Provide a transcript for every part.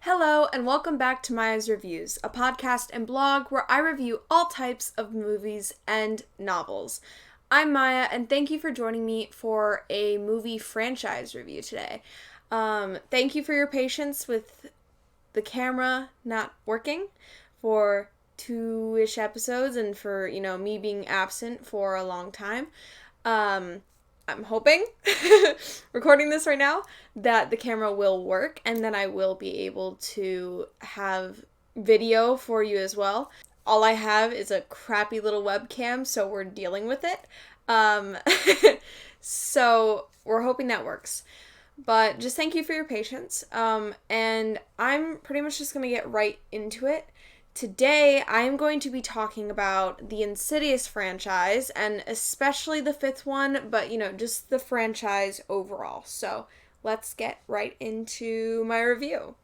Hello, and welcome back to Maya's Reviews, a podcast and blog where I review all types of movies and novels. I'm Maya, and thank you for joining me for a movie franchise review today. Thank you for your patience with the camera not working for two-ish episodes and for, me being absent for a long time. I'm hoping, recording this right now, that the camera will work and then I will be able to have video for you as well. All I have is a crappy little webcam, so we're dealing with it. So we're hoping that works. But just thank you for your patience. And I'm pretty much just going to get right into it. Today, I'm going to be talking about the Insidious franchise, and especially the fifth one, but, just the franchise overall. So, let's get right into my review.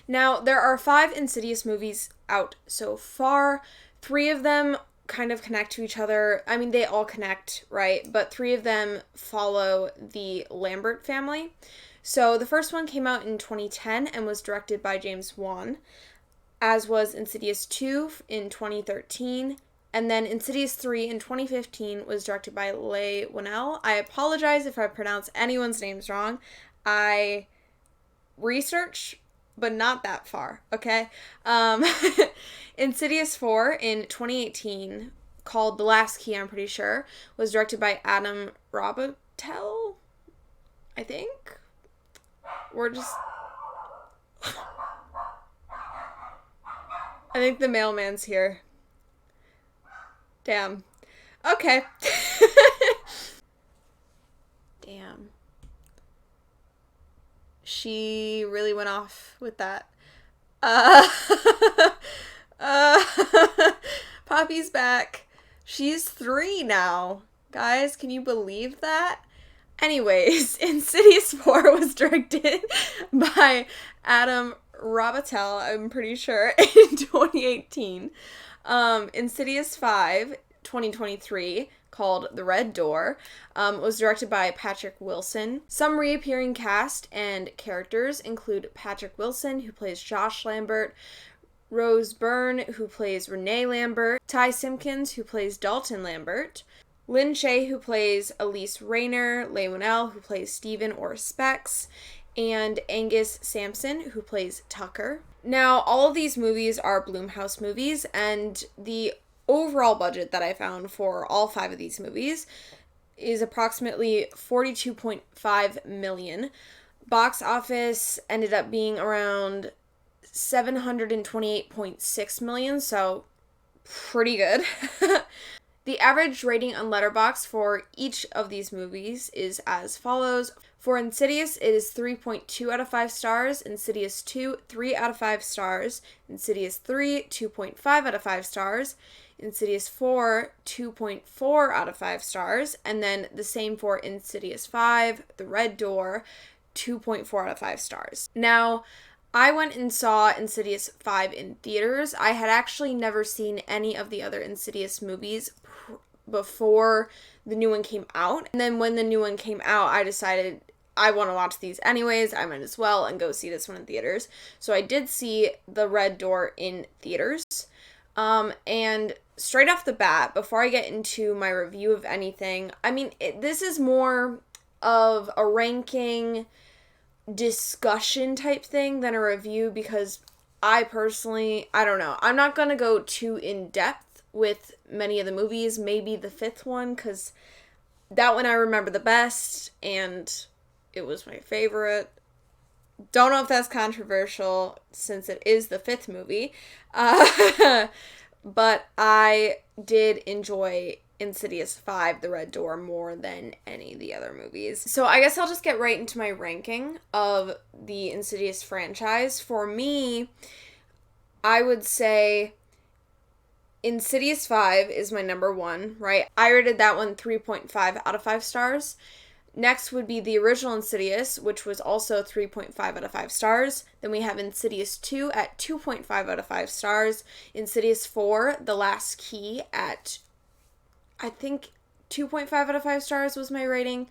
Now, there are 5 Insidious movies out so far. 3 of them kind of connect to each other. I mean, they all connect, right? But 3 of them follow the Lambert family. So the first one came out in 2010 and was directed by James Wan, as was Insidious 2 in 2013. And then Insidious 3 in 2015 was directed by Leigh Whannell. I apologize if I pronounce anyone's names wrong. I research, but not that far, okay? Insidious 4 in 2018, called The Last Key, I'm pretty sure, was directed by Robitel, I think? I think the mailman's here. Damn. Okay. Damn. She really went off with that. Poppy's back. She's 3 now. Guys, can you believe that? Anyways, Insidious 4 was directed by Robitel, I'm pretty sure, in 2018. Insidious 5, 2023, called The Red Door, was directed by Patrick Wilson. Some reappearing cast and characters include Patrick Wilson, who plays Josh Lambert, Rose Byrne, who plays Renai Lambert, Ty Simpkins, who plays Dalton Lambert, Lin Shaye, who plays Elise Rainier, Leigh Whannell, who plays Steven or Specs, and Angus Sampson, who plays Tucker. Now, all of these movies are Blumhouse movies, and the overall budget that I found for all 5 of these movies is approximately $42.5 million. Box office ended up being around $728.6 million, so pretty good. The average rating on Letterboxd for each of these movies is as follows. For Insidious, it is 3.2 out of 5 stars. Insidious 2, 3 out of 5 stars. Insidious 3, 2.5 out of 5 stars. Insidious 4, 2.4 out of 5 stars. And then the same for Insidious 5, The Red Door, 2.4 out of 5 stars. Now, I went and saw Insidious 5 in theaters. I had actually never seen any of the other Insidious movies before the new one came out. And then when the new one came out, I decided I want to watch these anyways. I might as well and go see this one in theaters. So I did see The Red Door in theaters. And straight off the bat, before I get into my review of anything, I mean, this is more of a ranking discussion type thing than a review, because I don't know. I'm not going to go too in depth with many of the movies, maybe the 5th one, because that one I remember the best, and it was my favorite. Don't know if that's controversial, since it is the 5th movie, but I did enjoy Insidious 5, The Red Door, more than any of the other movies. So I guess I'll just get right into my ranking of the Insidious franchise. For me, I would say Insidious 5 is my number 1, right? I rated that one 3.5 out of 5 stars. Next would be the original Insidious, which was also 3.5 out of 5 stars. Then we have Insidious 2 at 2.5 out of 5 stars. Insidious 4, The Last Key, at I think 2.5 out of 5 stars was my rating.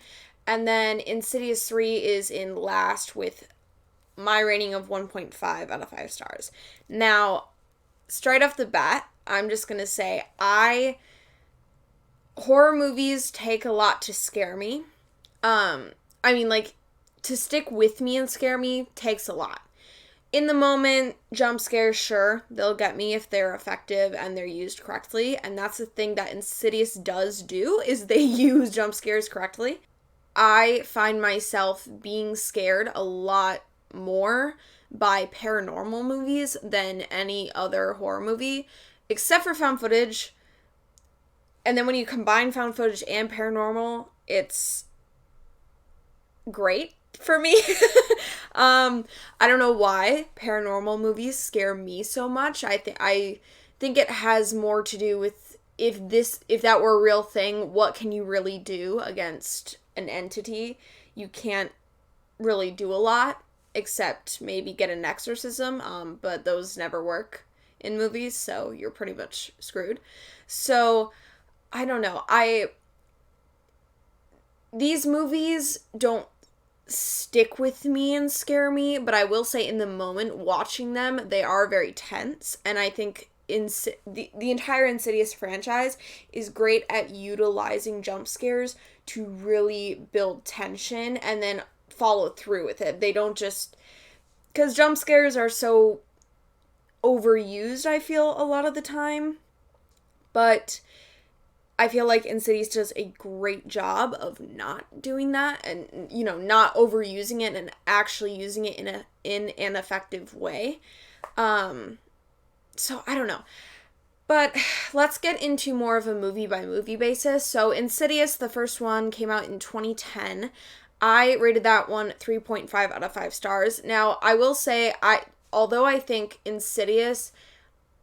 And then Insidious 3 is in last with my rating of 1.5 out of 5 stars. Now, straight off the bat, I'm just going to say horror movies take a lot to scare me. Like, to stick with me and scare me takes a lot. In the moment, jump scares, sure, they'll get me if they're effective and they're used correctly. And that's the thing that Insidious does do, is they use jump scares correctly. I find myself being scared a lot more by paranormal movies than any other horror movie, except for found footage. And then when you combine found footage and paranormal, it's great for me. I don't know why paranormal movies scare me so much. I think it has more to do with if that were a real thing, what can you really do against an entity? You can't really do a lot except maybe get an exorcism, but those never work in movies, so you're pretty much screwed. So I don't know. These movies don't stick with me and scare me, but I will say in the moment watching them, they are very tense, and I think the entire Insidious franchise is great at utilizing jump scares to really build tension and then follow through with it. They don't just, because jump scares are so overused, I feel, a lot of the time, but I feel like Insidious does a great job of not doing that and, not overusing it and actually using it in an effective way. So I don't know. But let's get into more of a movie by movie basis. So Insidious, the first one, came out in 2010. I rated that one 3.5 out of 5 stars. Now, I will say, although I think Insidious,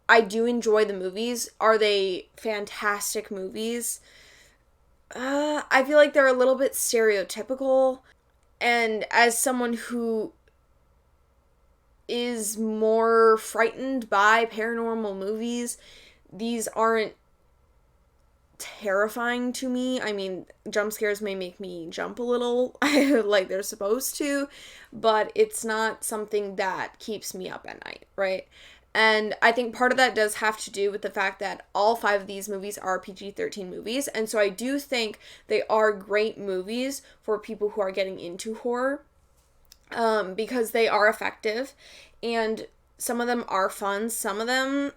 I do enjoy the movies. Are they fantastic movies? I feel like they're a little bit stereotypical. And as someone who is more frightened by paranormal movies, these aren't terrifying to me. I mean, jump scares may make me jump a little like they're supposed to, but it's not something that keeps me up at night, right? And I think part of that does have to do with the fact that all 5 of these movies are PG-13 movies, and so I do think they are great movies for people who are getting into horror, because they are effective, and some of them are fun, some of them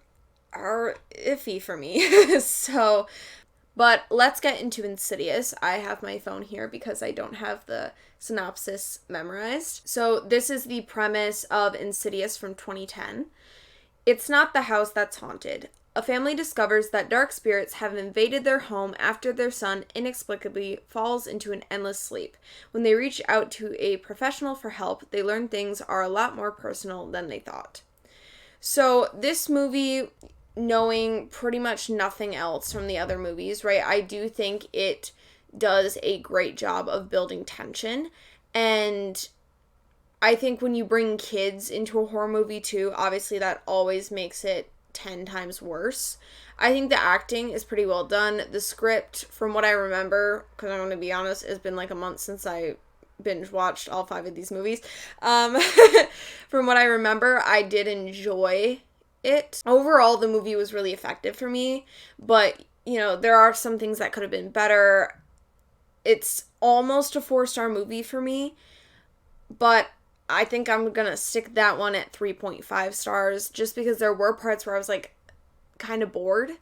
are iffy for me. So, but let's get into Insidious. I have my phone here because I don't have the synopsis memorized. So this is the premise of Insidious from 2010. It's not the house that's haunted. A family discovers that dark spirits have invaded their home after their son inexplicably falls into an endless sleep. When they reach out to a professional for help, they learn things are a lot more personal than they thought. So this movie, knowing pretty much nothing else from the other movies, right, I do think it does a great job of building tension. And I think when you bring kids into a horror movie too, obviously that always makes it 10 times worse. I think the acting is pretty well done. The script, from what I remember, because I'm going to be honest, it's been like a month since I binge watched all 5 of these movies. From what I remember, I did enjoy it. Overall, the movie was really effective for me, but, there are some things that could have been better. It's almost a 4-star movie for me, but I think I'm going to stick that one at 3.5 stars just because there were parts where I was like kind of bored.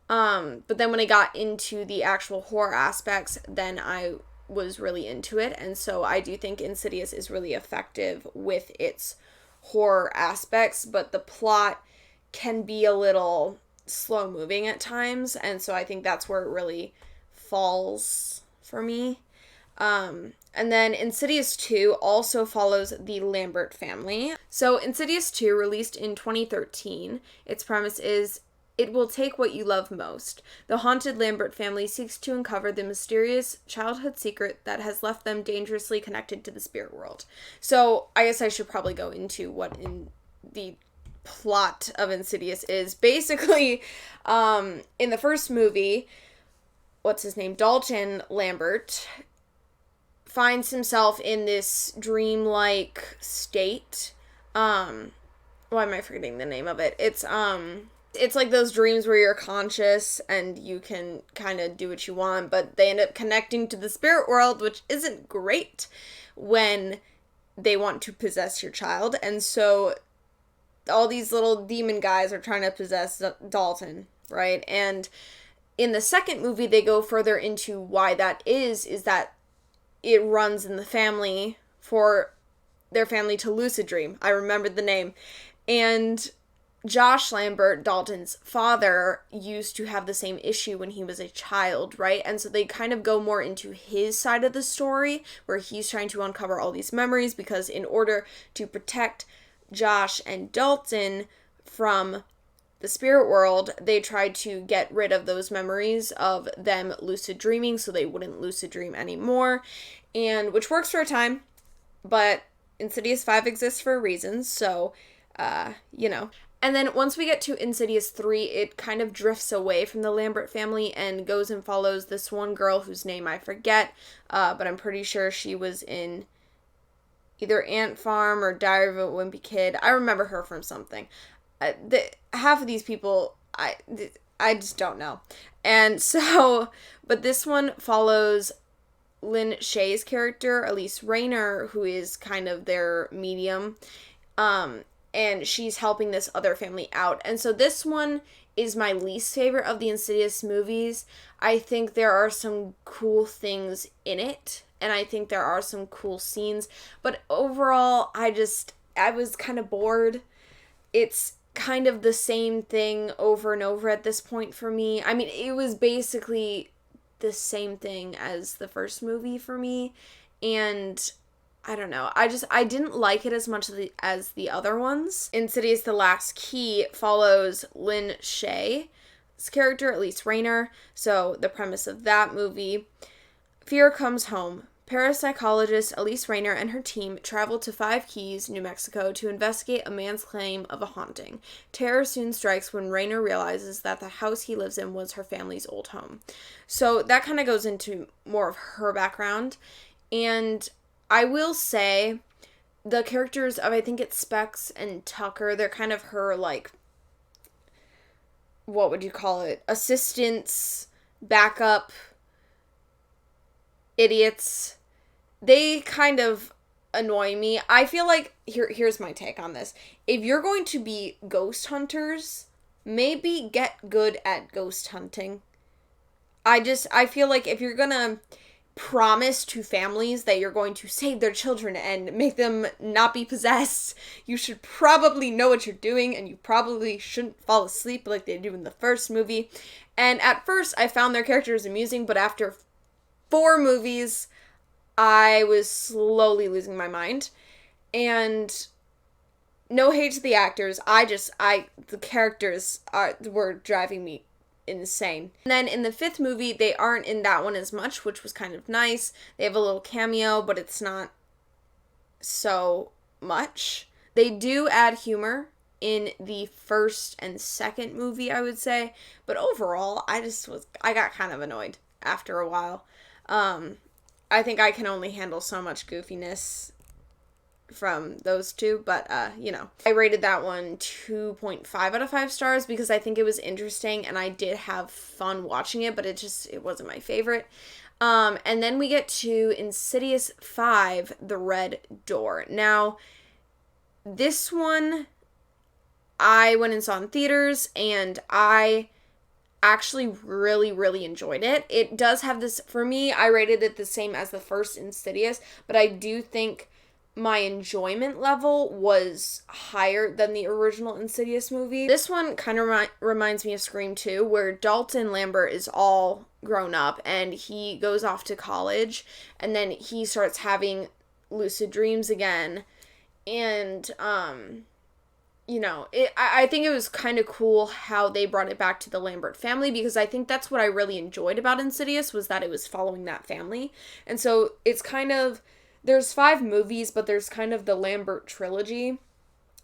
But then when I got into the actual horror aspects, then I was really into it. And so I do think Insidious is really effective with its horror aspects, but the plot can be a little slow moving at times. And so I think that's where it really falls for me. And then Insidious 2 also follows the Lambert family. So Insidious 2, released in 2013, its premise is, it will take what you love most. The haunted Lambert family seeks to uncover the mysterious childhood secret that has left them dangerously connected to the spirit world. So I guess I should probably go into what in the plot of Insidious is. Basically, in the first movie, what's his name? Dalton Lambert finds himself in this dreamlike state. Why am I forgetting the name of it? It's like those dreams where you're conscious and you can kind of do what you want, but they end up connecting to the spirit world, which isn't great when they want to possess your child. And so all these little demon guys are trying to possess Dalton, right? And in the second movie, they go further into why that is that it runs in the family for their family to lucid dream. I remembered the name. And Josh Lambert, Dalton's father, used to have the same issue when he was a child, right? And so they kind of go more into his side of the story, where he's trying to uncover all these memories, because in order to protect Josh and Dalton from the spirit world, they tried to get rid of those memories of them lucid dreaming so they wouldn't lucid dream anymore, and which works for a time, but Insidious 5 exists for a reason, so, And then once we get to Insidious 3, it kind of drifts away from the Lambert family and goes and follows this one girl whose name I forget, but I'm pretty sure she was in either Ant Farm or Diary of a Wimpy Kid. I remember her from something. Half of these people, I just don't know. And so, but this one follows Lin Shaye's character, Elise Rainier, who is kind of their medium, and she's helping this other family out. And so this one is my least favorite of the Insidious movies. I think there are some cool things in it, and I think there are some cool scenes, but overall, I was kind of bored. It's kind of the same thing over and over at this point for me. I mean, it was basically the same thing as the first movie for me, and I don't know. I didn't like it as much as the other ones. Insidious: The Last Key follows Lin Shaye's character, Elise Rainier. So the premise of that movie: fear comes home. Parapsychologist Elise Rainier and her team travel to Five Keys, New Mexico, to investigate a man's claim of a haunting. Terror soon strikes when Rainier realizes that the house he lives in was her family's old home. So that kind of goes into more of her background. And I will say, the characters of, I think it's Specs and Tucker, they're kind of her, like, what would you call it? Assistants, backup, idiots. They kind of annoy me. I feel like, here's my take on this. If you're going to be ghost hunters, maybe get good at ghost hunting. I feel like if you're gonna promise to families that you're going to save their children and make them not be possessed, you should probably know what you're doing, and you probably shouldn't fall asleep like they do in the first movie. And at first, I found their characters amusing, but after 4 movies, I was slowly losing my mind. And no hate to the actors, the characters were driving me insane. And then in the 5th movie, they aren't in that one as much, which was kind of nice. They have a little cameo, but it's not so much. They do add humor in the 1st and 2nd movie, I would say, but overall, I got kind of annoyed after a while. I think I can only handle so much goofiness from those two, but I rated that one 2.5 out of 5 stars because I think it was interesting and I did have fun watching it, but it wasn't my favorite. And then we get to Insidious 5, The Red Door. Now, this one I went and saw in theaters, and I actually really, really enjoyed it. It does have this, for me, I rated it the same as the first Insidious, but I do think my enjoyment level was higher than the original Insidious movie. This one kind of reminds me of Scream 2, where Dalton Lambert is all grown up and he goes off to college and then he starts having lucid dreams again. And, I think it was kind of cool how they brought it back to the Lambert family, because I think that's what I really enjoyed about Insidious, was that it was following that family. And so it's kind of, there's 5 movies, but there's kind of the Lambert trilogy,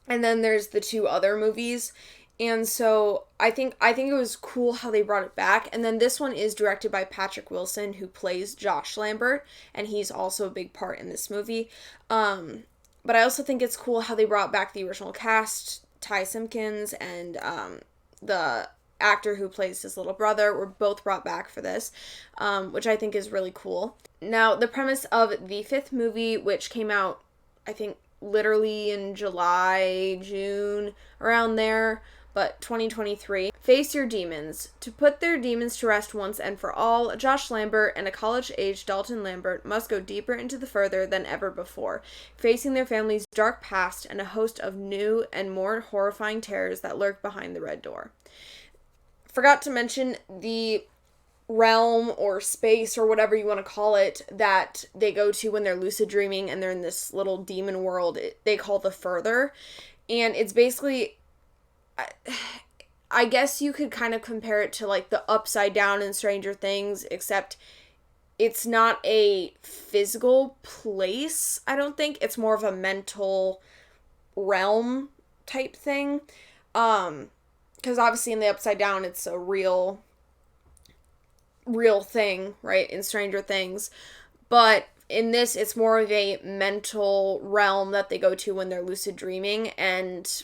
and then there's the 2 other movies, And so I think it was cool how they brought it back. And then this one is directed by Patrick Wilson, who plays Josh Lambert, and he's also a big part in this movie. But I also think it's cool how they brought back the original cast. Ty Simpkins and the actor who plays his little brother were both brought back for this, which I think is really cool. Now, the premise of the fifth movie, which came out, I think, literally in July, June, around there, but 2023. Face your demons. To put their demons to rest once and for all, Josh Lambert and a college-aged Dalton Lambert must go deeper into the further than ever before, facing their family's dark past and a host of new and more horrifying terrors that lurk behind the red door. Forgot to mention the realm or space or whatever you want to call it that they go to when they're lucid dreaming and they're in this little demon world they call the further. And it's basically, I guess you could kind of compare it to like the Upside Down in Stranger Things, except it's not a physical place, I don't think. It's more of a mental realm type thing. Because obviously in the Upside Down, it's a real thing, right, in Stranger Things. But in this, it's more of a mental realm that they go to when they're lucid dreaming, and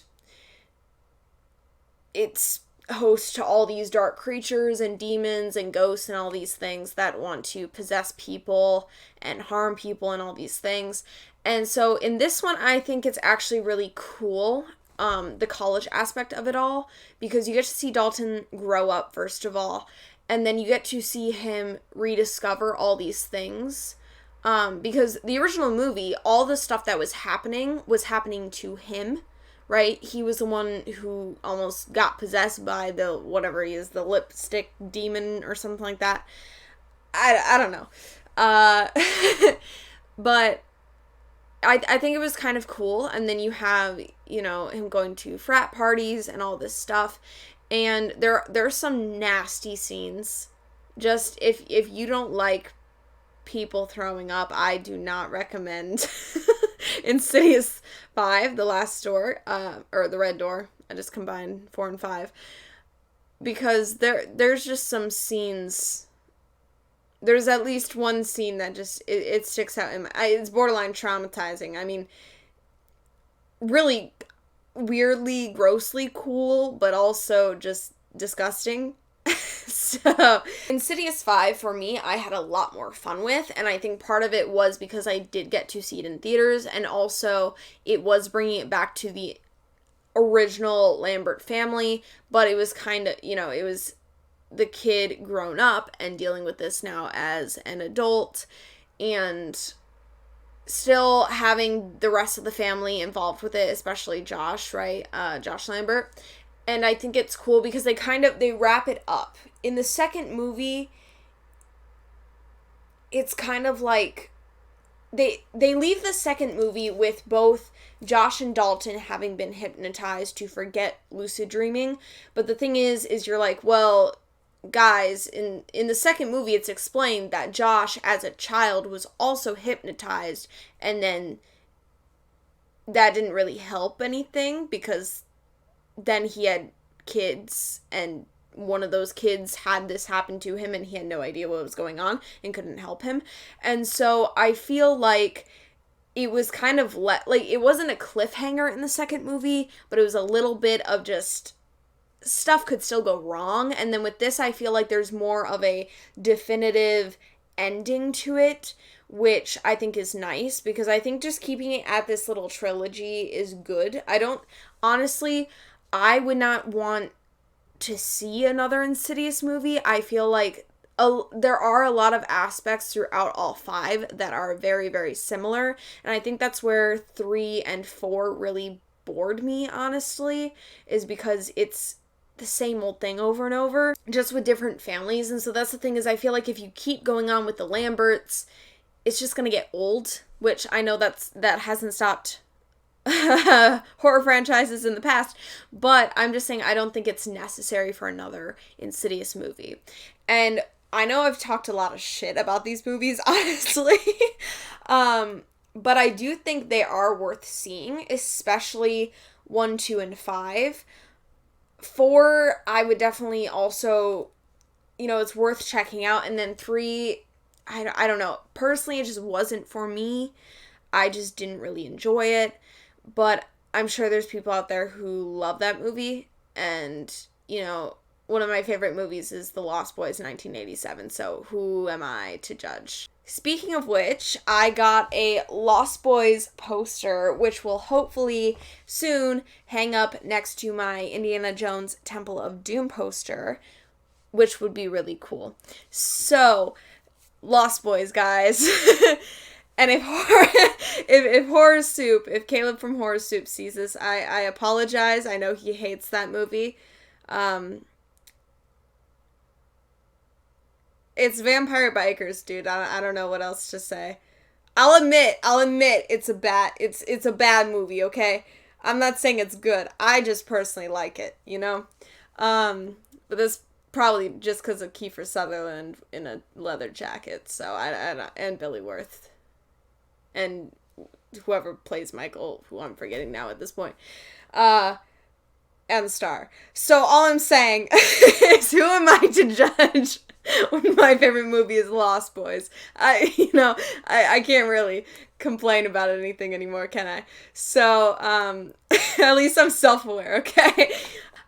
it's host to all these dark creatures and demons and ghosts and all these things that want to possess people and harm people and all these things. And so in this one, I think it's actually really cool, the college aspect of it all, because you get to see Dalton grow up, first of all, and then you get to see him rediscover all these things. Because the original movie, all the stuff that was happening to him, right? He was the one who almost got possessed by the, whatever he is, the lipstick demon or something like that. I don't know. But I think it was kind of cool. And then you have, him going to frat parties and all this stuff. And there's some nasty scenes. Just, if you don't like people throwing up, I do not recommend Insidious 5, The Last Door, or The Red Door. I just combined 4 and 5. Because there's just some scenes. There's at least one scene that just, it sticks out. It's borderline traumatizing. I mean, really weirdly, grossly cool, but also just disgusting. So, Insidious 5, for me, I had a lot more fun with, and I think part of it was because I did get to see it in theaters, and also it was bringing it back to the original Lambert family, but it was kind of, it was the kid grown up and dealing with this now as an adult, and still having the rest of the family involved with it, especially Josh, right? Josh Lambert. And I think it's cool because they wrap it up. In the second movie, it's kind of like they leave the second movie with both Josh and Dalton having been hypnotized to forget lucid dreaming. But the thing is you're like, well, guys, in the second movie, it's explained that Josh, as a child, was also hypnotized, and then that didn't really help anything because then he had kids, and one of those kids had this happen to him, and he had no idea what was going on and couldn't help him. And so I feel like it was kind of it wasn't a cliffhanger in the second movie, but it was a little bit of just stuff could still go wrong. And then with this, I feel like there's more of a definitive ending to it, which I think is nice, because I think just keeping it at this little trilogy is good. Honestly, I would not want to see another Insidious movie. I feel like there are a lot of aspects throughout all 5 that are very, very similar, and I think that's where 3 and 4 really bored me, honestly, is because it's the same old thing over and over, just with different families. And so that's the thing, is I feel like if you keep going on with the Lamberts, it's just gonna get old, which I know that hasn't stopped horror franchises in the past, but I'm just saying I don't think it's necessary for another Insidious movie. And I know I've talked a lot of shit about these movies, honestly, but I do think they are worth seeing, especially 1, 2, and 5. 4, I would definitely also, it's worth checking out. And then 3, I don't know. Personally, it just wasn't for me. I just didn't really enjoy it. But I'm sure there's people out there who love that movie. And, one of my favorite movies is The Lost Boys 1987. So who am I to judge? Speaking of which, I got a Lost Boys poster, which will hopefully soon hang up next to my Indiana Jones Temple of Doom poster, which would be really cool. So, Lost Boys, guys. And if Caleb from Horror Soup sees this, I apologize. I know he hates that movie. It's vampire bikers, dude. I don't know what else to say. I'll admit it's a bad movie, okay? I'm not saying it's good. I just personally like it, But this probably just because of Kiefer Sutherland in a leather jacket, so and Billy Wirth. And whoever plays Michael, who I'm forgetting now at this point. And the star. So all I'm saying is, who am I to judge when my favorite movie is Lost Boys? I can't really complain about anything anymore, can I? So, at least I'm self-aware, okay?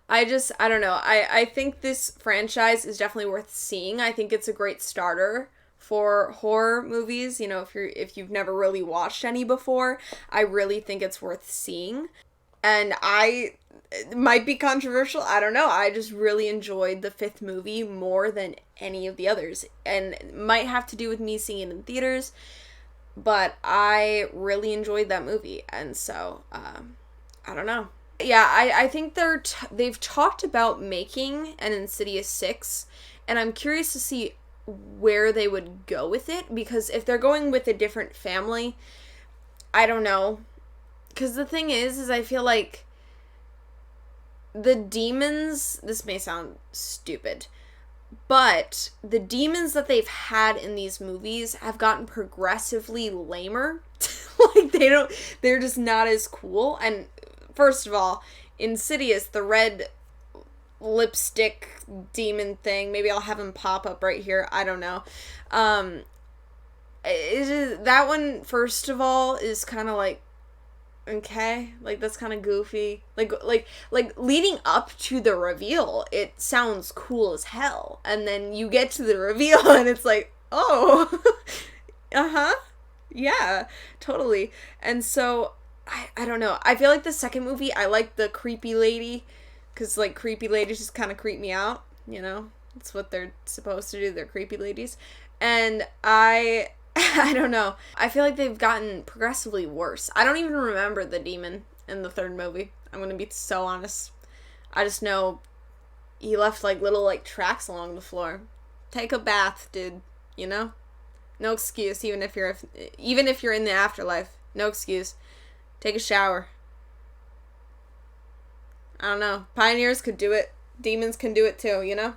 I don't know. I think this franchise is definitely worth seeing. I think it's a great starter for horror movies. If you've never really watched any before, I really think it's worth seeing. And it might be controversial, I don't know. I just really enjoyed the 5th movie more than any of the others. And it might have to do with me seeing it in theaters, but I really enjoyed that movie. And so, I don't know. Yeah, I think they've talked about making an Insidious 6, and I'm curious to see where they would go with it, because if they're going with a different family, I don't know. Because the thing is I feel like the demons, this may sound stupid, but the demons that they've had in these movies have gotten progressively lamer. Like, they're just not as cool. And first of all, Insidious, the red lipstick demon thing, maybe I'll have him pop up right here, I don't know. That one, first of all, is kind of like, okay, like, that's kind of goofy. Like leading up to the reveal, it sounds cool as hell. And then you get to the reveal and it's like, oh, yeah, totally. And so, I don't know. I feel like the second movie, I like the creepy lady, because, like, creepy ladies just kind of creep me out, That's what they're supposed to do, they're creepy ladies. And I don't know. I feel like they've gotten progressively worse. I don't even remember the demon in the 3rd movie. I'm gonna be so honest. I just know he left, like, little, like, tracks along the floor. Take a bath, dude. No excuse, even if you're in the afterlife. No excuse. Take a shower. I don't know. Pioneers could do it. Demons can do it too,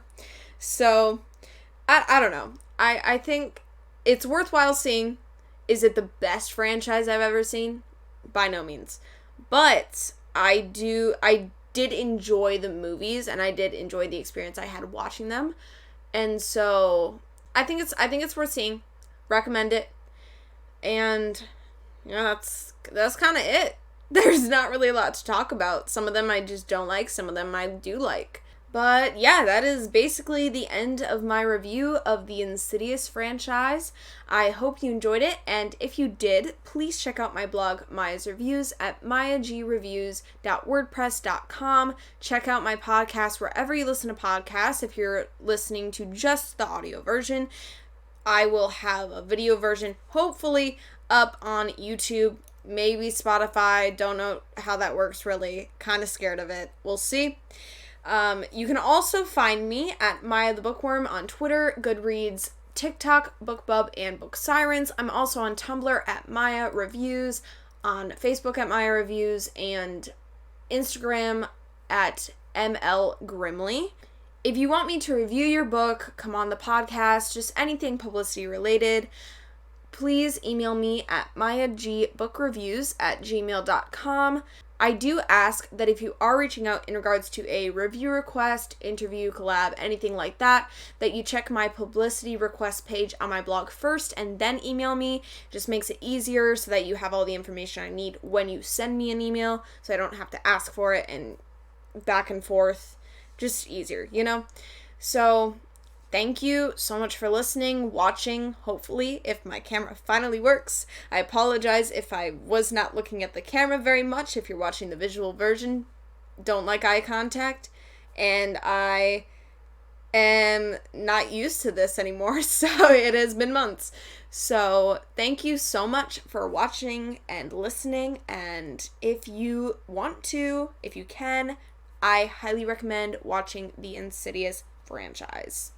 So, I don't know. I think it's worthwhile seeing. Is it the best franchise I've ever seen? By no means. But I did enjoy the movies, and I did enjoy the experience I had watching them. And so I think it's worth seeing. Recommend it. And that's kind of it. There's not really a lot to talk about. Some of them I just don't like, some of them I do like. But yeah, that is basically the end of my review of the Insidious franchise. I hope you enjoyed it, and if you did, please check out my blog, Maya's Reviews, at mayagreviews.wordpress.com. Check out my podcast wherever you listen to podcasts. If you're listening to just the audio version, I will have a video version, hopefully, up on YouTube. Maybe Spotify. Don't know how that works, really. Kind of scared of it. We'll see. You can also find me at Maya the Bookworm on Twitter, Goodreads, TikTok, BookBub, and Book Sirens. I'm also on Tumblr at Maya Reviews, on Facebook at Maya Reviews, and Instagram at ML Grimley. If you want me to review your book, come on the podcast, just anything publicity related, please email me at mayagbookrareviews@gmail.com. I do ask that if you are reaching out in regards to a review request, interview, collab, anything like that, that you check my publicity request page on my blog first and then email me. It just makes it easier so that you have all the information I need when you send me an email, so I don't have to ask for it and back and forth. Just easier, you know? So thank you so much for listening, watching, hopefully, if my camera finally works. I apologize if I was not looking at the camera very much. If you're watching the visual version, don't like eye contact. And I am not used to this anymore, so it has been months. So thank you so much for watching and listening. And if you want to, if you can, I highly recommend watching the Insidious franchise.